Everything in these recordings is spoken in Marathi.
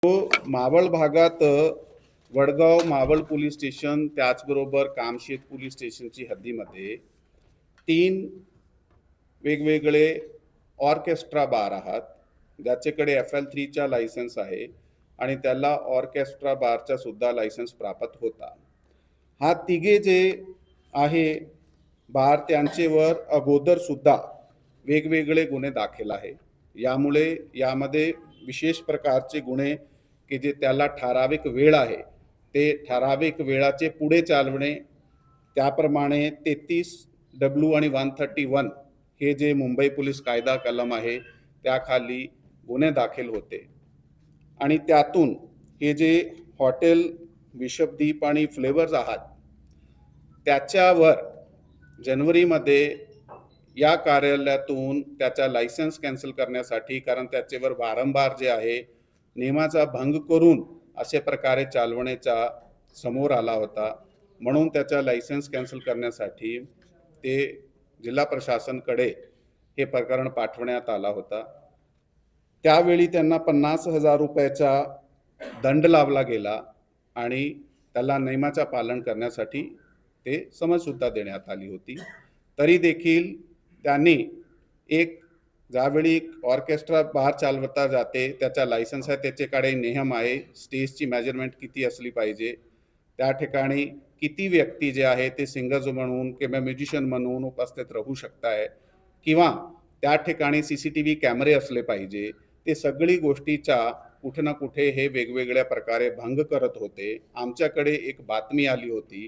मावळ भागात वडगाव मावळ पोलीस स्टेशन त्याचबरोबर कामशेत पोलीस स्टेशनची हद्दीमध्ये 3 वेगवेगळे ऑर्केस्ट्रा बार आहात, ज्याच्याकडे FL3 चा लायसन्स आहे आणि त्याला ऑर्केस्ट्रा बारचा सुद्धा लायसन्स प्राप्त होता. हा तिघे जे आहे बार त्यांच्यावर अगोदर सुद्धा वेगवेगळे गुन्हे दाखल आहे. यामुळे यामध्ये विशेष प्रकारचे गुन्हे की जे त्याला ठराविक वेळ आहे ते ठराविक वेळाचे पुढे चालवणे, त्याप्रमाणे 33W आणि 131 हे जे मुंबई पोलीस कायदा कलम आहे त्याखाली गुन्हे दाखल होते. आणि त्यातून हे जे हॉटेल विषपदीप आणि फ्लेवर्स आहात त्याच्यावर जानेवारीमध्ये या कार्यालयातून त्याचा लायसन्स कॅन्सल करण्यासाठी, कारण त्याच्यावर वारंवार जे आहे नियमाचा भंग करून अशा प्रकारे चालवण्याचा समोर आला होता, म्हणून त्याचा लायसन्स कॅन्सल करण्यासाठी ते जिल्हा प्रशासनाकडे हे प्रकरण पाठवण्यात आला होता. त्यावेळी त्यांना 50,000 रुपयाचा दंड लावला गेला आणि त्याला नियमाचा पालन करण्यासाठी ते समज सुद्धा देण्यात आली होती. तरी देखील त्यांनी ज्यावेळी ऑर्केस्ट्रा बार चालवता जाते त्याचा लायसन्स आहे, त्याच्याकडे नियम आहे, स्टेजची मेजरमेंट किती असली पाहिजे, त्या ठिकाणी किती व्यक्ती जे आहे ते सिंगर्स म्हणून किंवा म्युझिशियन म्हणून उपस्थित राहू शकताय किंवा त्या ठिकाणी CCTV कॅमेरे असले पाहिजे. ते सगळी गोष्टीचा कुठे ना कुठे हे वेगवेगळ्या प्रकारे भंग करत होते. आमच्याकडे एक बातमी आली होती,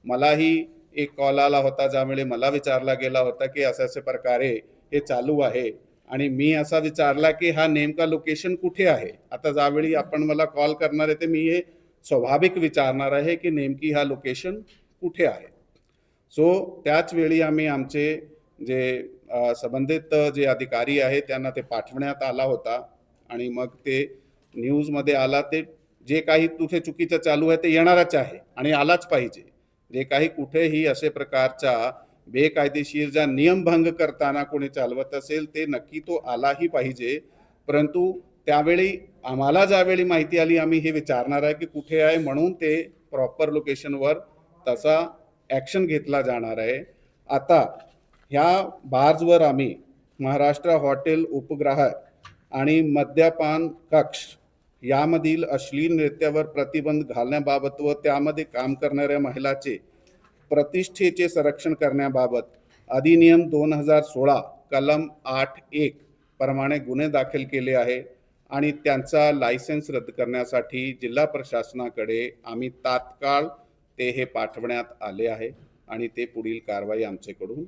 मलाही एक कॉल आला होता, ज्यामुळे मला विचारला गेला होता की अशा प्रकारे हे चालू आहे आणि मी असा विचारला की हा नेमका लोकेशन कुठे आहे. आता ज्यावेळी आपण मला कॉल करणार आहे ते मी हे स्वाभाविक विचारणार आहे की नेमकी हा लोकेशन कुठे आहे. सो त्याच वेळी आम्ही आमचे जे संबंधित जे अधिकारी आहे त्यांना ते पाठवण्यात आला होता आणि मग ते न्यूजमध्ये आला. ते जे काही कुठे चुकीचं चालू आहे ते येणारच आहे आणि आलाच पाहिजे. जे काही कुठेही असे प्रकारचा बेकायदेशीर ज्या नियमभंग करताना कोणी चालवत असेल ते नक्की तो आलाही पाहिजे. परंतु त्यावेळी आम्हाला ज्यावेळी माहिती आली आम्ही हे विचारणार आहे की कुठे आहे, म्हणून ते प्रॉपर लोकेशनवर तसा ॲक्शन घेतला जाणार आहे. आता ह्या बार्सवर आम्ही महाराष्ट्र हॉटेल उपग्रह आणि मद्यपान कक्ष यामधील अश्लील नृत्यावर प्रतिबंध घालण्याबाबत व त्यामध्ये काम करणाऱ्या महिलाचे प्रतिष्ठेचे संरक्षण करण्याबाबत अधिनियम 2016 कलम 8(1) प्रमाणे गुन्हे दाखल केले आहे आणि त्यांचा लायसन्स रद्द करण्यासाठी जिल्हा प्रशासनाकडे आम्ही तात्काळ ते हे पाठवण्यात आले आहे आणि ते पुढील कारवाई आमच्याकडून